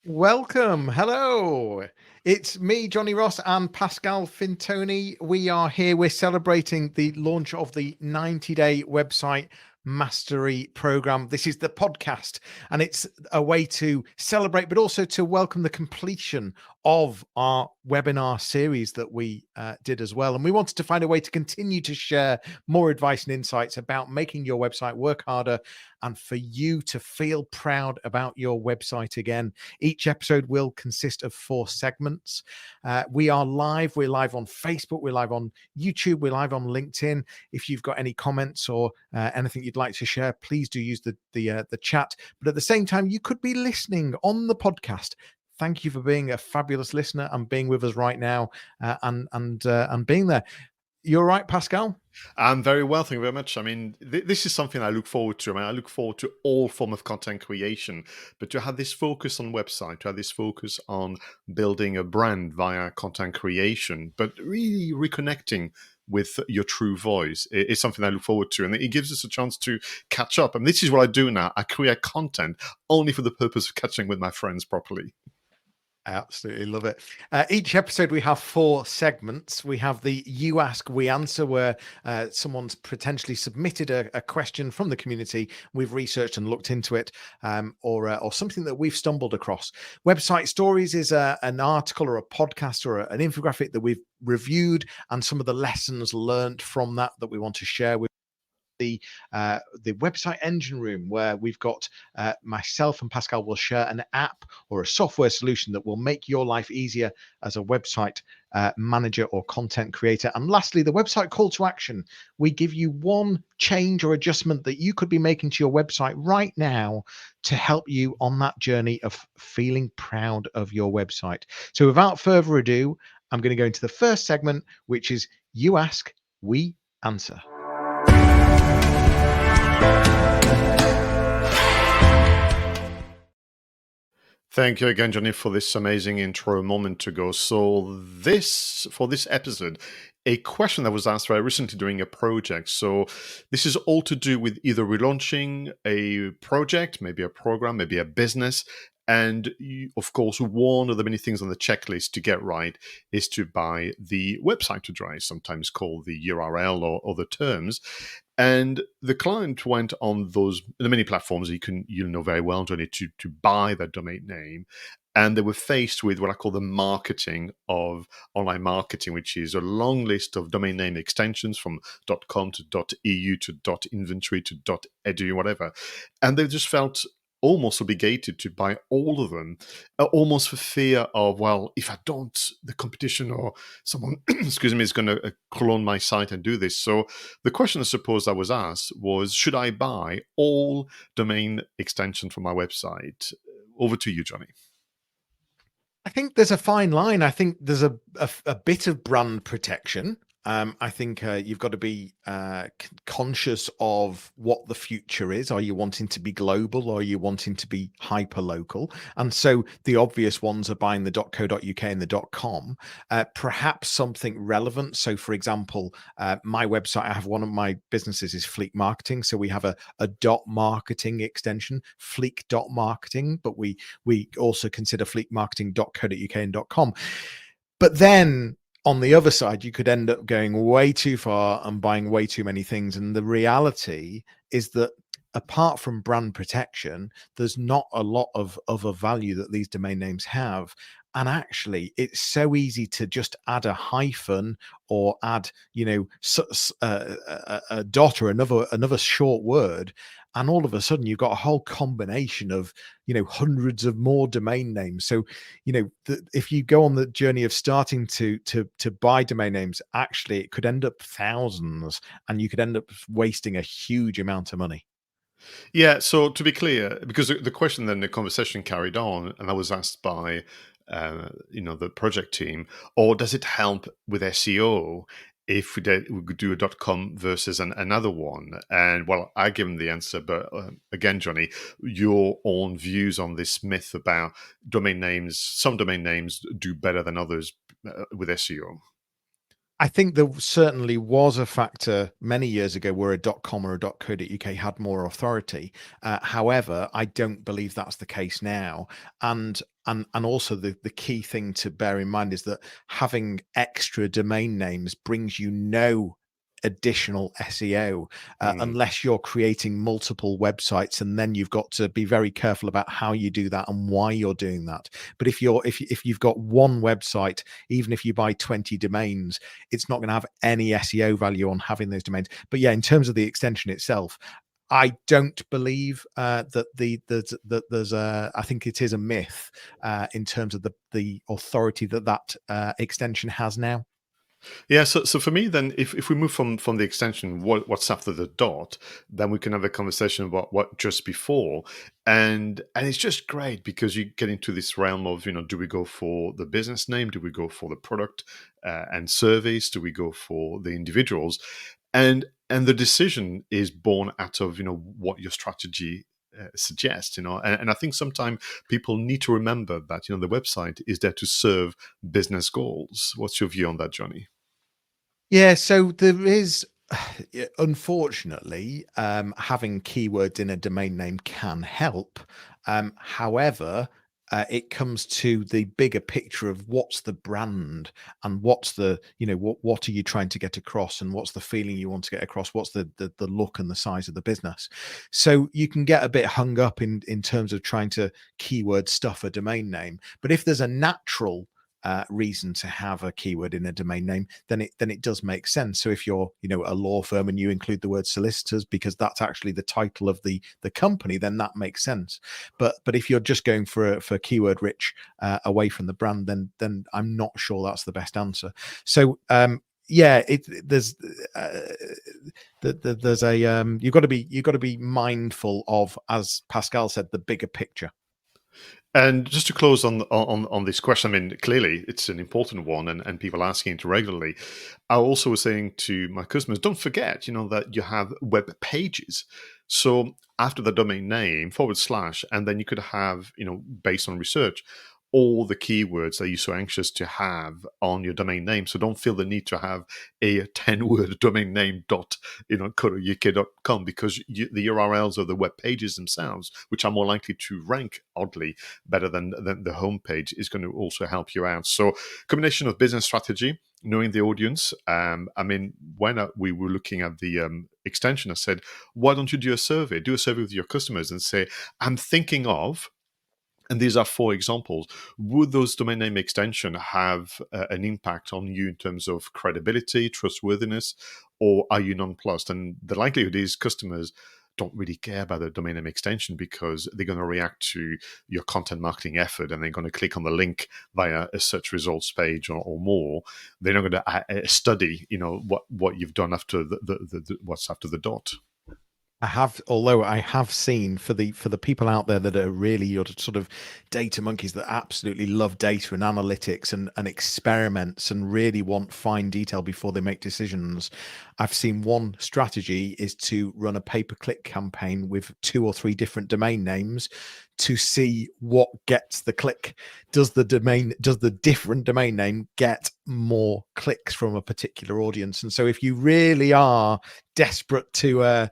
Welcome. Hello. It's me, Jonny Ross, and Pascal Fintoni. We are here. We're celebrating the launch of the 90-day website mastery program. This is the podcast, and it's a way to celebrate, but also to welcome the completion of our webinar series that we did as well. And we wanted to find a way to continue to share more advice and insights about making your website work harder and for you to feel proud about your website again. Each episode will consist of 4 segments. We are live. We're live on Facebook. We're live on YouTube. We're live on LinkedIn. If you've got any comments or anything you'd like to share, please do use the chat. But at the same time, you could be listening on the podcast. Thank you for being a fabulous listener and being with us right now and being there. You're right, Pascal? I'm very well, thank you very much. I mean, this is something I look forward to. I mean, I look forward to all form of content creation, but to have this focus on website, to have this focus on building a brand via content creation, but really reconnecting with your true voice is something I look forward to. And it gives us a chance to catch up. And this is what I do now. I create content only for the purpose of catching with my friends properly. I absolutely love it. Each episode, we have 4 segments. We have the You Ask, We Answer, where someone's potentially submitted a question from the community. We've researched and looked into it, or something that we've stumbled across. Website Stories is an article or a podcast or an infographic that we've reviewed and some of the lessons learned from that we want to share with the website engine room, where we've got myself and Pascal will share an app or a software solution that will make your life easier as a website manager or content creator. And lastly, the website call to action. We give you one change or adjustment that you could be making to your website right now to help you on that journey of feeling proud of your website. So without further ado, I'm going to go into the first segment, which is You Ask, We Answer. Thank you again, Jonny, for this amazing intro a moment ago. So for this episode, a question that was asked very recently during a project. So this is all to do with either relaunching a project, maybe a program, maybe a business. And of course, one of the many things on the checklist to get right is to buy the website address, sometimes called the URL or other terms. And the client went on the many platforms you'll know very well, Jonny, to buy that domain name. And they were faced with what I call the marketing of online marketing, which is a long list of domain name extensions from .com to .eu to .inventory to .edu, whatever. And they just felt almost obligated to buy all of them, almost for fear of, well, if I don't, the competition or someone, excuse me, is going to clone my site and do this. So the question I suppose that was asked was, should I buy all domain extensions from my website? Over to you, Jonny. I think there's a fine line. I think there's a bit of brand protection. I think you've got to be conscious of what the future is. Are you wanting to be global, or are you wanting to be hyper local? And so the obvious ones are buying the .co.uk and the .com. Perhaps something relevant. So, for example, my website, I have one of my businesses is Fleek Marketing. So we have a .marketing extension, Fleek .marketing, but we also consider Fleek Marketing.co.uk and .com. But then on the other side, you could end up going way too far and buying way too many things. And the reality is that apart from brand protection, there's not a lot of other value that these domain names have. And actually, it's so easy to just add a hyphen or add, a dot or another short word. And all of a sudden, you've got a whole combination of, hundreds of more domain names. So, if you go on the journey of starting to buy domain names, actually, it could end up thousands, and you could end up wasting a huge amount of money. Yeah, so to be clear, because the question then the conversation carried on, and I was asked by the project team, or does it help with SEO if we could do a .com versus another one? And well, I give them the answer, but again, Jonny, your own views on this myth about domain names. Some domain names do better than others with SEO. I think there certainly was a factor many years ago where a .com or a .co.uk had more authority. However, I don't believe that's the case now. And also the key thing to bear in mind is that having extra domain names brings you no additional SEO Mm. unless you're creating multiple websites, and then you've got to be very careful about how you do that and why you're doing that. But if you've got one website, even if you buy 20 domains, it's not going to have any SEO value on having those domains. But yeah, in terms of the extension itself, I don't believe that that there's a. I think it is a myth in terms of the authority that extension has now. Yeah, so for me, then, if we move from the extension, what's after the dot, then we can have a conversation about what just before, and it's just great because you get into this realm of, do we go for the business name, do we go for the product and service, do we go for the individuals, and the decision is born out of what your strategy suggests, and I think sometimes people need to remember that the website is there to serve business goals. What's your view on that, Jonny? Yeah, so there is, unfortunately, having keywords in a domain name can help. However, it comes to the bigger picture of what's the brand and what's what are you trying to get across, and what's the feeling you want to get across, what's the look and the size of the business. So you can get a bit hung up in terms of trying to keyword stuff a domain name, but if there's a natural reason to have a keyword in a domain name, then it does make sense. So if you're a law firm and you include the word solicitors because that's actually the title of the company, then that makes sense. But if you're just going for keyword rich away from the brand, then I'm not sure that's the best answer. So yeah, there's a you've got to be mindful of, as Pascal said, the bigger picture. And just to close on this question, I mean, clearly it's an important one, and people asking it regularly. I also was saying to my customers, don't forget, that you have web pages. So after the domain name forward slash, and then you could have, based on research, all the keywords that you're so anxious to have on your domain name. So don't feel the need to have a 10-word domain name dot, co.uk.com, because the URLs of the web pages themselves, which are more likely to rank oddly better than the homepage, is going to also help you out. So combination of business strategy, knowing the audience. I mean, when we were looking at the extension, I said, why don't you do a survey? Do a survey with your customers and say, I'm thinking of, and these are 4 examples. Would those domain name extension have an impact on you in terms of credibility, trustworthiness, or are you nonplussed? And the likelihood is customers don't really care about the domain name extension because they're going to react to your content marketing effort, and they're going to click on the link via a search results page or more. They're not going to study, what you've done after the what's after the dot. Although I have seen, for the people out there that are really your sort of data monkeys that absolutely love data and analytics and experiments and really want fine detail before they make decisions, I've seen one strategy is to run a pay-per-click campaign with 2 or 3 different domain names to see what gets the click. Does the different domain name get more clicks from a particular audience? And so if you really are desperate to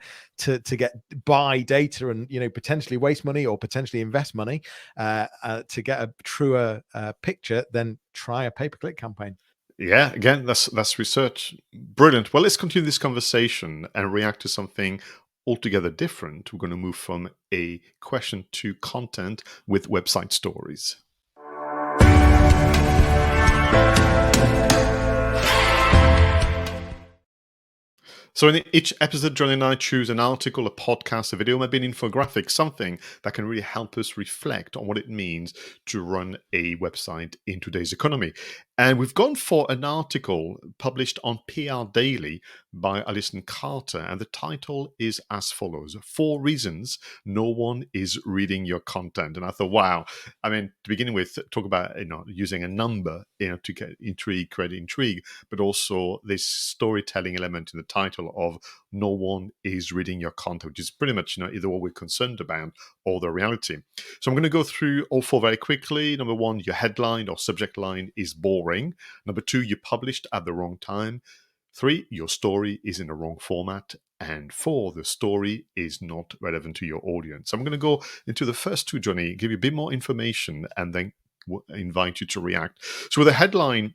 buy data and potentially waste money or potentially invest money to get a truer picture, then try a pay-per-click campaign. Yeah, again, that's research. Brilliant. Well, let's continue this conversation and react to something altogether different. We're going to move from a question to content with website stories. So in each episode, Jonny and I choose an article, a podcast, a video, maybe an infographic, something that can really help us reflect on what it means to run a website in today's economy. And we've gone for an article published on PRDaily by Allison Carter, and the title is as follows: 4 reasons no one is reading your content. And I thought, wow, I mean, to begin with, talk about using a number to get intrigue, create intrigue, but also this storytelling element in the title article of no one is reading your content, which is pretty much either what we're concerned about or the reality. So I'm going to go through all four very quickly. Number one, your headline or subject line is boring. Number two, you published at the wrong time. 3, your story is in the wrong format. And 4, the story is not relevant to your audience. I'm going to go into the first two, Jonny, give you a bit more information, and then invite you to react. So with the headline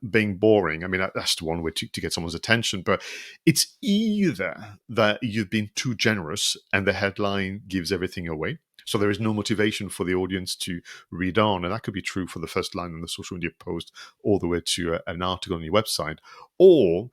being boring, I mean, that's the one way to get someone's attention, but it's either that you've been too generous and the headline gives everything away, so there is no motivation for the audience to read on. And that could be true for the first line in the social media post all the way to an article on your website. Or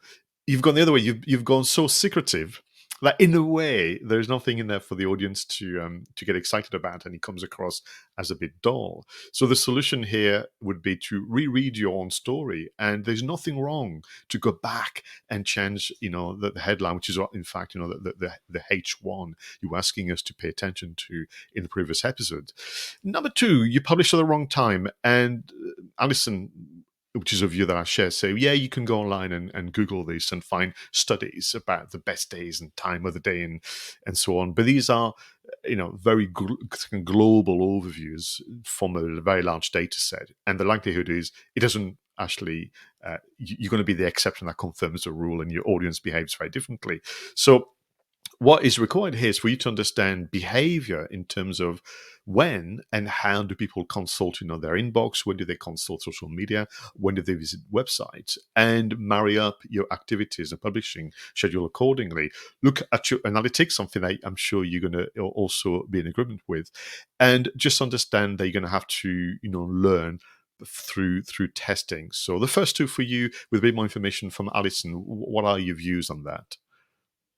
you've gone the other way. You've gone so secretive that in a way there's nothing in there for the audience to get excited about, and it comes across as a bit dull. So the solution here would be to reread your own story, and there's nothing wrong to go back and change the headline, which is in fact the H1 you were asking us to pay attention to in the previous episode. Number 2, you published at the wrong time, and Allison, which is a view that I share, say, yeah, you can go online and Google this and find studies about the best days and time of the day and so on. But these are, very global overviews from a very large data set. And the likelihood is it doesn't actually, you're going to be the exception that confirms the rule, and your audience behaves very differently. So what is required here is for you to understand behavior in terms of when and how do people consult their inbox, when do they consult social media, when do they visit websites, and marry up your activities and publishing schedule accordingly. Look at your analytics, something that I'm sure you're going to also be in agreement with, and just understand that you're going to have to learn through testing. So the first two for you, with a bit more information from Allison, what are your views on that?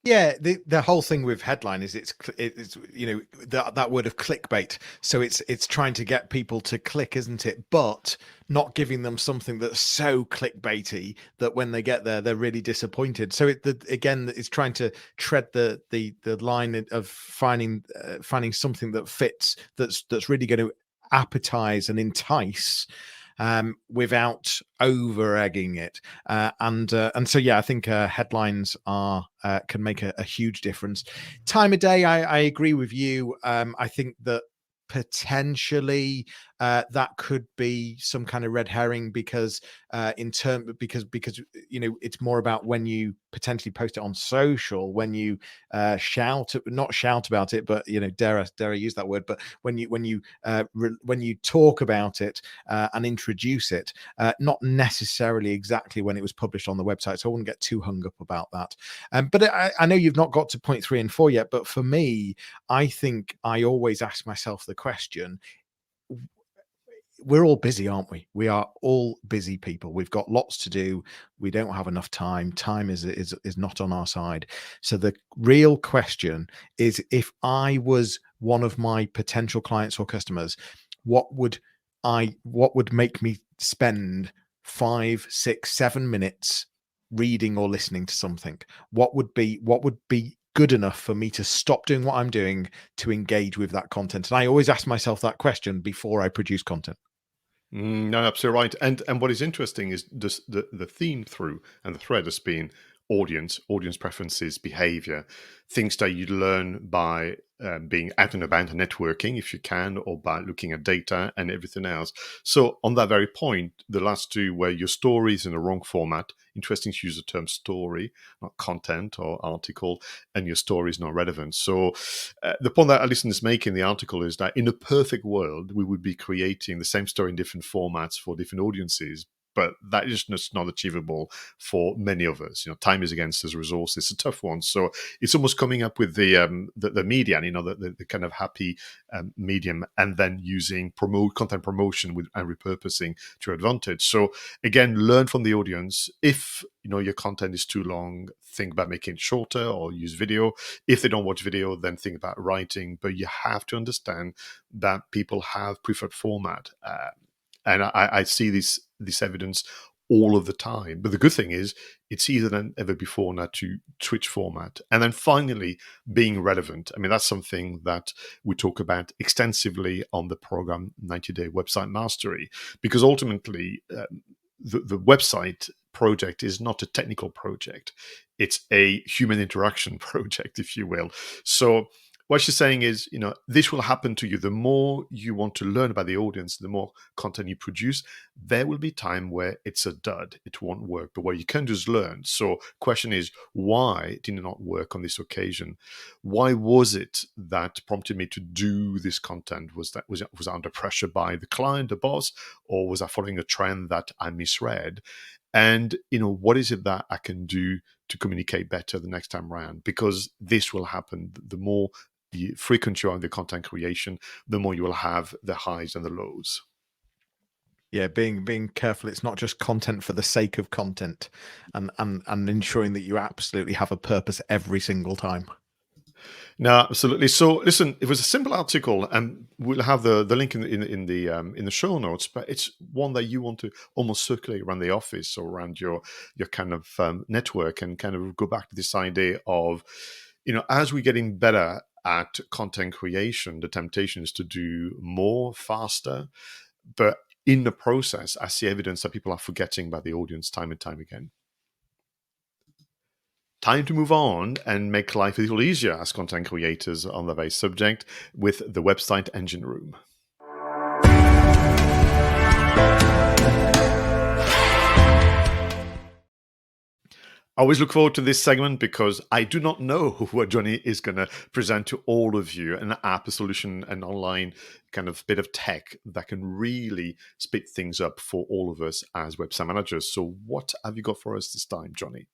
Yeah, the whole thing with headline is it's that word of clickbait. So it's trying to get people to click, isn't it? But not giving them something that's so clickbaity that when they get there, they're really disappointed. So again, it's trying to tread the line of finding something that fits, that's really going to appetize and entice, without over egging it, and so yeah, I think headlines can make a huge difference. Time of day, I agree with you. I think that potentially that could be some kind of red herring, because because it's more about when you potentially post it on social, when you not shout about it, but dare I use that word, but when you talk about it and introduce it, not necessarily exactly when it was published on the website. So I wouldn't get too hung up about that. But I know you've not got to point 3 and 4 yet, but for me, I think I always ask myself the question, we're all busy, aren't we? We are all busy people. We've got lots to do. We don't have enough time. Time is not on our side. So the real question is, if I was one of my potential clients or customers, what would make me spend 5, 6, 7 minutes reading or listening to something? What would be good enough for me to stop doing what I'm doing to engage with that content? And I always ask myself that question before I produce content. No, absolutely right. And what is interesting is just the theme through and the thread has been audience preferences, behavior, things that you learn by being out and about and networking, if you can, or by looking at data and everything else. So on that very point, the last two, where your story is in the wrong format, interesting to use the term story, not content or article, and your story is not relevant. So the point that Alison is making in the article is that in a perfect world, we would be creating the same story in different formats for different audiences. But that is just not achievable for many of us. Time is against us, resources. It's a tough one. So it's almost coming up with the median, the kind of happy medium, and then using content promotion and repurposing to your advantage. So again, learn from the audience. If your content is too long, think about making it shorter or use video. If they don't watch video, then think about writing. But you have to understand that people have preferred format. And I see this evidence all of the time. But the good thing is it's easier than ever before now to switch format. And then finally, being relevant. I mean, that's something that we talk about extensively on the program 90-Day Website Mastery, because ultimately the website project is not a technical project. It's a human interaction project, if you will. So what she's saying is, this will happen to you. The more you want to learn about the audience, the more content you produce, there will be time where it's a dud. It won't work, but what you can do is learn. So question is, why did it not work on this occasion? Why was it that prompted me to do this content? Was I under pressure by the client, the boss, or was I following a trend that I misread? And what is it that I can do to communicate better the next time around? Because this will happen. The more frequent you are in the content creation, the more you will have the highs and the lows. Yeah, being careful. It's not just content for the sake of content, and ensuring that you absolutely have a purpose every single time. No, absolutely. So, listen, it was a simple article, and we'll have the link in the show notes. But it's one that you want to almost circulate around the office or around your kind of network, and kind of go back to this idea of, as we're getting better at content creation, the temptation is to do more faster, but in the process, I see evidence that people are forgetting about the audience time and time again. Time to move on and make life a little easier as content creators on the very subject with the website engine room. I always look forward to this segment because I do not know what Jonny is going to present to all of you, an app, a solution, an online kind of bit of tech that can really speed things up for all of us as website managers. So what have you got for us this time, Jonny?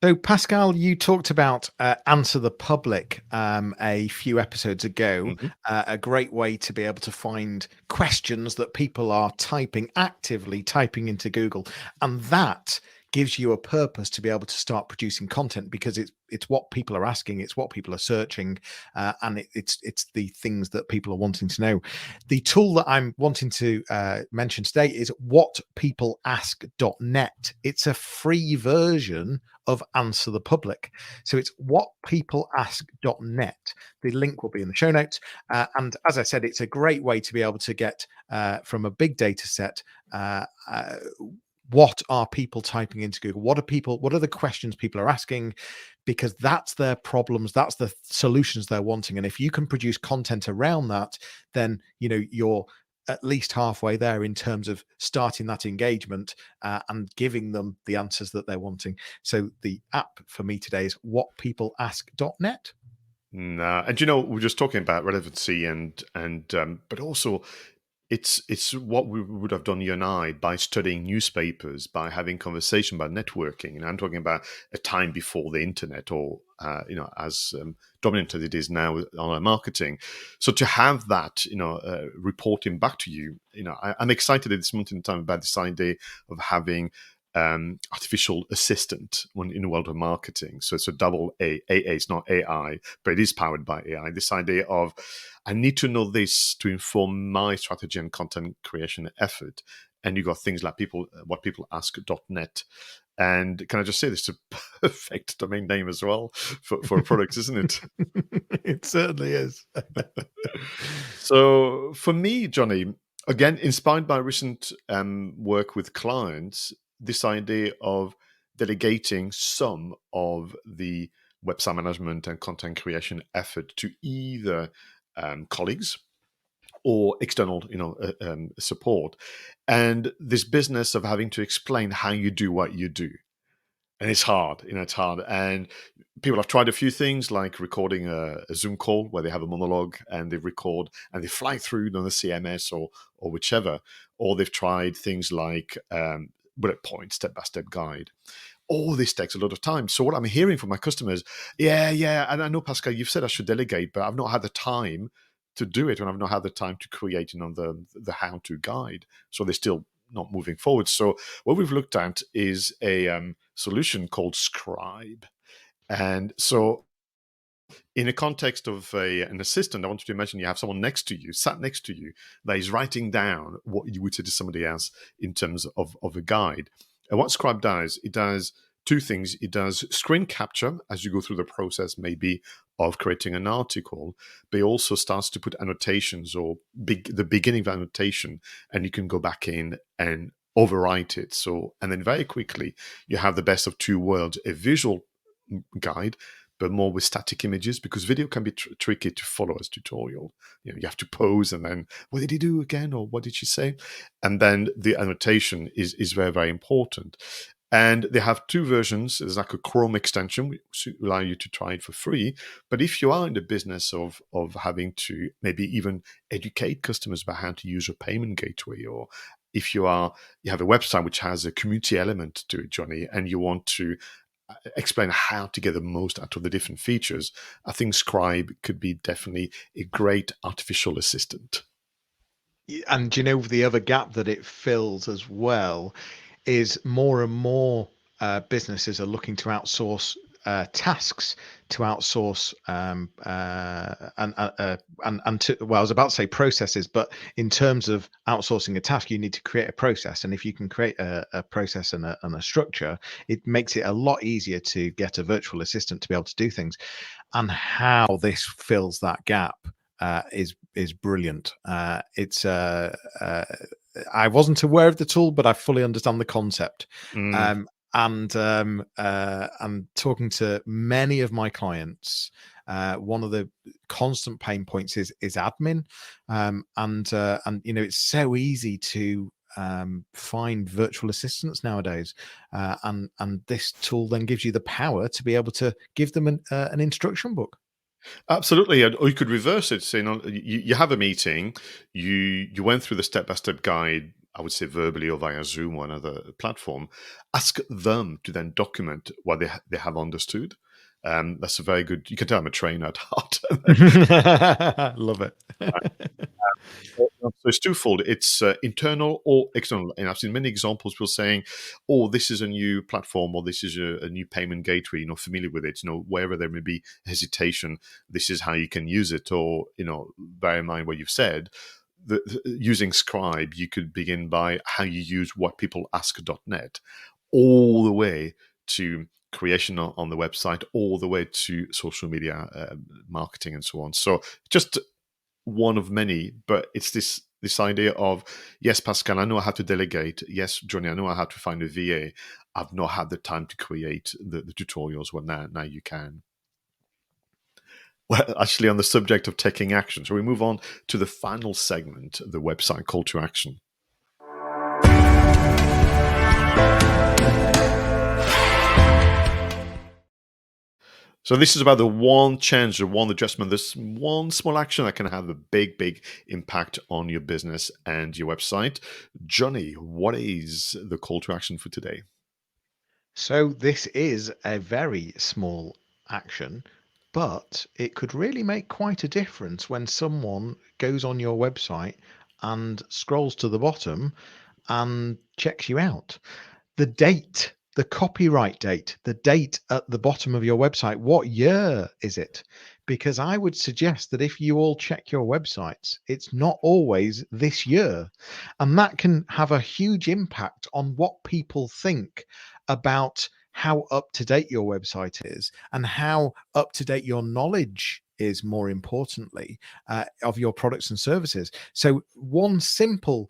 So, Pascal, you talked about Answer the Public a few episodes ago. Mm-hmm. A great way to be able to find questions that people are actively typing into Google. And that gives you a purpose to be able to start producing content, because it's what people are asking, it's what people are searching, and it's the things that people are wanting to know. The tool that I'm wanting to mention today is whatpeopleask.net. It's a free version of Answer the Public. So it's whatpeopleask.net. The link will be in the show notes. And as I said, it's a great way to be able to get from a big data set, what are people typing into Google? What are the questions people are asking? Because that's their problems, that's the solutions they're wanting. And if you can produce content around that, then you're at least halfway there in terms of starting that engagement and giving them the answers that they're wanting. So the app for me today is whatpeopleask.net. And we're just talking about relevancy and but also it's what we would have done, you and I, by studying newspapers, by having conversation, about networking. And I'm talking about a time before the internet, or as dominant as it is now with online marketing. So to have that, reporting back to you, I'm excited at this moment in time about this idea of having artificial assistant in the world of marketing. So it's a double A. It's not AI, but it is powered by AI. This idea of, I need to know this to inform my strategy and content creation effort. And you got things like whatpeopleask.net. And can I just say, this is a perfect domain name as well for a product, isn't it? It certainly is. So for me, Jonny, again, inspired by recent work with clients, this idea of delegating some of the website management and content creation effort to either colleagues or external, support, and this business of having to explain how you do what you do. And it's hard, and people have tried a few things, like recording a Zoom call where they have a monologue and they record and they fly through on the CMS or whichever, or they've tried things like bullet point, step-by-step guide. All this takes a lot of time. So what I'm hearing from my customers, yeah, and I know, Pascal, you've said I should delegate, but I've not had the time to do it, and I've not had the time to create the how-to guide. So they're still not moving forward. So what we've looked at is a solution called Scribe. And so in a context of an assistant, I want you to imagine you have someone sat next to you, that is writing down what you would say to somebody else in terms of a guide. And what Scribe does, it does two things. It does screen capture as you go through the process, maybe of creating an article, but it also starts to put annotations, or the beginning of annotation, and you can go back in and overwrite it. So, and then very quickly you have the best of two worlds: a visual guide, but more with static images, because video can be tricky to follow as tutorial. You have to pause and then, what did he do again, or what did she say? And then the annotation is very, very important. And they have two versions. There's like a Chrome extension, which allow you to try it for free. But if you are in the business of having to maybe even educate customers about how to use a payment gateway, or if you have a website which has a community element to it, Jonny, and you want to explain how to get the most out of the different features, I think Scribe could be definitely a great artificial assistant. And the other gap that it fills as well is more and more businesses are looking to outsource tasks, to outsource and to, well, I was about to say processes, but in terms of outsourcing a task, you need to create a process. And if you can create a process and a structure, it makes it a lot easier to get a virtual assistant to be able to do things. And how this fills that gap is brilliant. I wasn't aware of the tool, but I fully understand the concept. I'm talking to many of my clients. One of the constant pain points is admin, and it's so easy to find virtual assistants nowadays, and this tool then gives you the power to be able to give them an instruction book. Absolutely. Or you could reverse it, saying you have a meeting, you went through the step-by-step guide, I would say verbally or via Zoom or another platform. Ask them to then document what they have understood. That's a very good, you can tell I'm a trainer at heart. Love it. So it's twofold. It's internal or external. And I've seen many examples people saying, oh, this is a new platform, or this is a new payment gateway, you're not familiar with it. Wherever there may be hesitation, this is how you can use it. Or, bear in mind what you've said. Using Scribe, you could begin by how you use whatpeopleask.net all the way to creation on the website, all the way to social media marketing and so on. So just one of many, but it's this idea of, yes, Pascal, I know I have to delegate. Yes, Jonny, I know I have to find a VA. I've not had the time to create the tutorials. Well, now you can. Well, actually, on the subject of taking action, so we move on to the final segment, the website call to action. So this is about the one change, the one adjustment, this one small action that can have a big, big impact on your business and your website. Jonny, what is the call to action for today? So this is a very small action, but it could really make quite a difference when someone goes on your website and scrolls to the bottom and checks you out. The date, the copyright date, the date at the bottom of your website, what year is it? Because I would suggest that if you all check your websites, it's not always this year. And that can have a huge impact on what people think about how up to date your website is and how up to date your knowledge is, more importantly, of your products and services. So one simple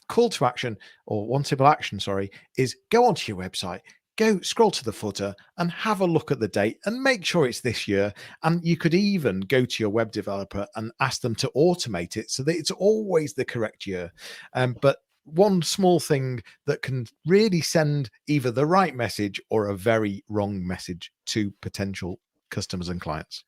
call to action, or one simple action, sorry, is go onto your website, go scroll to the footer and have a look at the date and make sure it's this year. And you could even go to your web developer and ask them to automate it so that it's always the correct year. But one small thing that can really send either the right message or a very wrong message to potential customers and clients.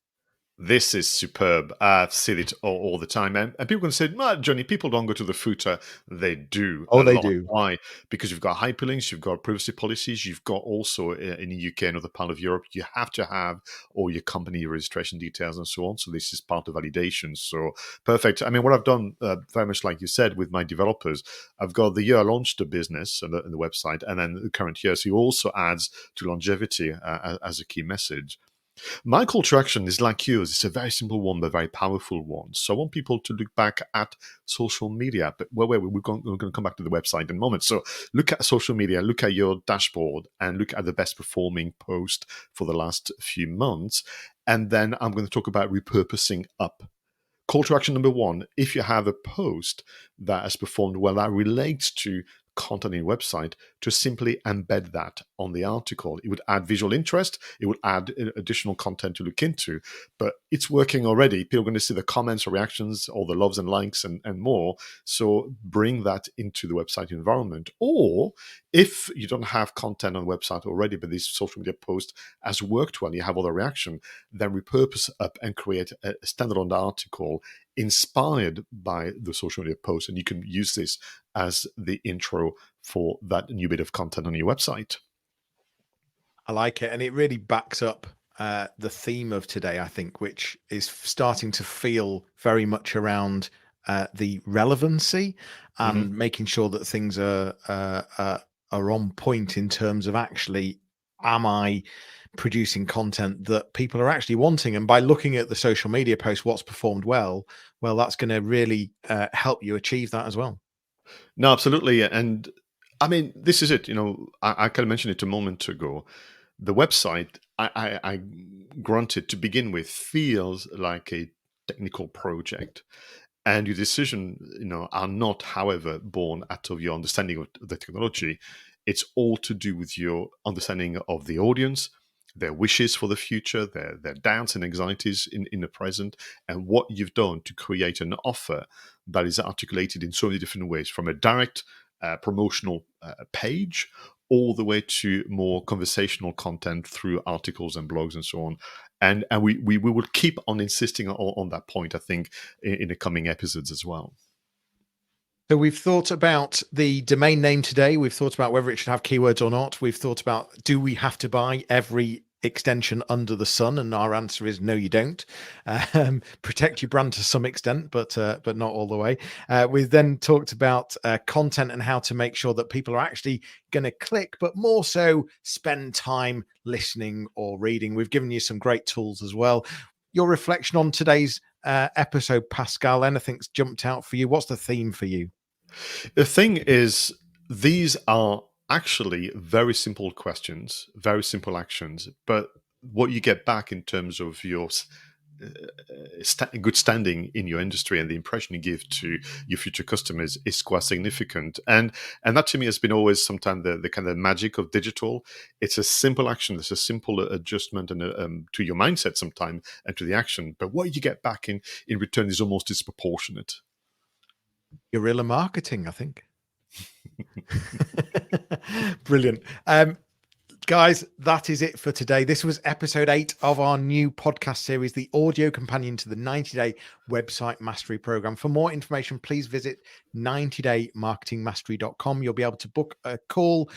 This is superb. I've seen it all the time. And people can say, Jonny, people don't go to the footer. They do Oh, a they lot. do. Why? Because you've got hyperlinks, you've got privacy policies, you've got also in the UK and other part of Europe, you have to have all your company registration details and so on. So this is part of validation. So perfect. I mean, what I've done very much like you said with my developers, I've got the year I launched the business and the website, and then the current year. So it also adds to longevity as a key message. My call to action is like yours. It's a very simple one, but very powerful one. So I want people to look back at social media. But we're going to come back to the website in a moment. So look at social media, look at your dashboard, and look at the best performing post for the last few months. And then I'm going to talk about repurposing up. Call to action number one, if you have a post that has performed well, that relates to content in your website to simply embed that on the article. It would add visual interest, it would add additional content to look into, but it's working already. People are going to see the comments or reactions, all the loves and likes and more. So bring that into the website environment. Or if you don't have content on the website already, but this social media post has worked well, you have all the reaction, then repurpose up and create a standalone article inspired by the social media post. And you can use this as the intro for that new bit of content on your website. I like it. And it really backs up the theme of today, I think, which is starting to feel very much around the relevancy and making sure that things are on point in terms of actually, am I producing content that people are actually wanting? And by looking at the social media post, what's performed well, that's going to really help you achieve that as well. No, absolutely. And I mean, this is it. I kind of mentioned it a moment ago. The website, I granted to begin with, feels like a technical project. And your decision, are not, however, born out of your understanding of the technology. It's all to do with your understanding of the audience, their wishes for the future, their doubts and anxieties in the present, and what you've done to create an offer that is articulated in so many different ways, from a direct promotional page all the way to more conversational content through articles and blogs and so on. And we will keep on insisting on that point, I think, in the coming episodes as well. So we've thought about the domain name today. We've thought about whether it should have keywords or not. We've thought about, do we have to buy every extension under the sun? And our answer is no, you don't. Protect your brand to some extent, but not all the way. We've then talked about content and how to make sure that people are actually going to click, but more so spend time listening or reading. We've given you some great tools as well. Your reflection on today's episode, Pascal, anything's jumped out for you? What's the theme for you? The thing is, these are actually very simple questions, very simple actions, but what you get back in terms of your good standing in your industry and the impression you give to your future customers is quite significant. And that to me has been always sometimes the kind of magic of digital. It's a simple action, it's a simple adjustment and to your mindset sometimes and to the action. But what you get back in return is almost disproportionate. Guerrilla marketing, I think. Brilliant. Guys, that is it for today. This was episode 8 of our new podcast series, the audio companion to the 90-day website mastery program. For more information, please visit 90daymarketingmastery.com. You'll be able to book a call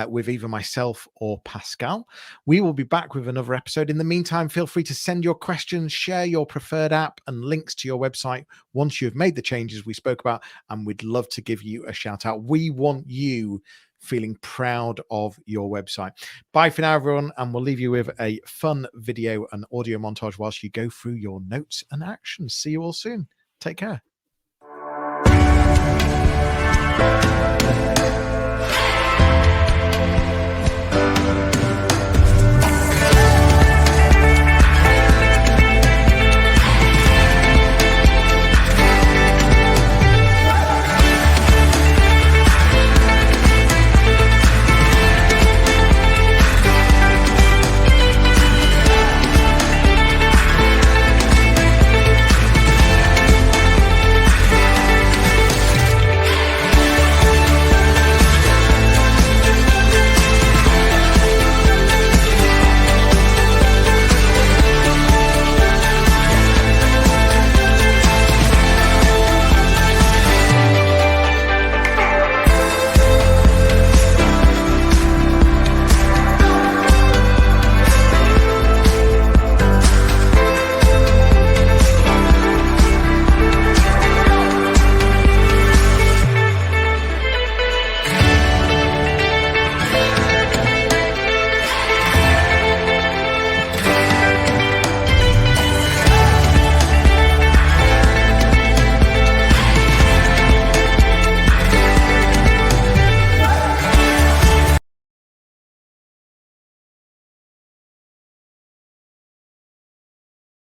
with either myself or Pascal. We will be back with another episode. In the meantime, feel free to send your questions, share your preferred app and links to your website once you've made the changes we spoke about, and we'd love to give you a shout out. We want you feeling proud of your website. Bye for now, everyone, and we'll leave you with a fun video and audio montage whilst you go through your notes and actions. See you all soon. Take care.